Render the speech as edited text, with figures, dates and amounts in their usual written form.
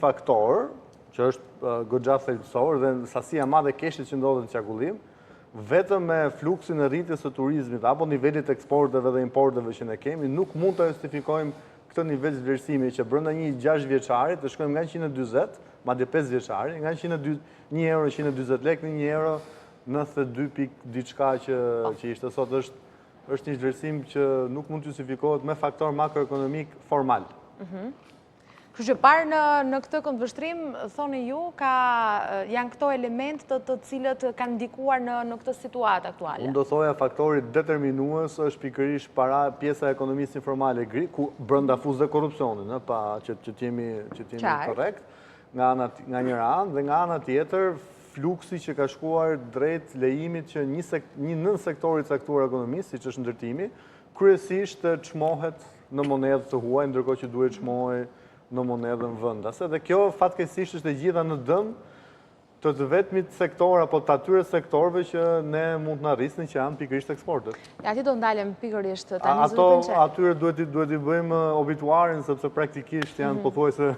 faktor, që është goxha thelbësor dhe sasia madhe keshit që ndodhet në qarkullim, vetëm me fluksin e rritjes së turizmit apo nivelit eksporteve dhe importeve që ne kemi, nuk mund të justifikojmë këtë nivel vlerësimi që brenda një 6 vjeçari të shkojmë nga 140, madje 5 vjeçari, nga 1 euro 140 lekë në 1 euro 92 pikë diçka që ishte sot është një vlerësim që nuk mund të justifikohet me faktor makroekonomik formal. Kështu që parë në këtë këndvështrim, thoni ju, janë këto element të cilët kanë ndikuar në këtë situatë aktuale? Unë do thoja faktori determinues është pikërisht pjesa e ekonomisë informale ku brenda fuz dhe korrupsionin, pa që t'jemi korrekt, nga njëra anë dhe nga ana tjetër fluksi që ka shkuar drejt lejimit që një nën sektorit caktuar ekonomisë, siç është ndërtimi, kryesisht të çmohet në monedhë të huaj, ndërkohë që duhet çmohej në monedhën vendase. Dhe kjo fatkeqësisht është e gjitha në dëm të vetmit sektor apo të atyre sektorëve që ne mund të na rrisnin që janë pikërisht eksportet. Ja, ti do ndalem pikërisht tani zë atyre duhet i bëjmë obituarin sepse praktikisht janë pothuajse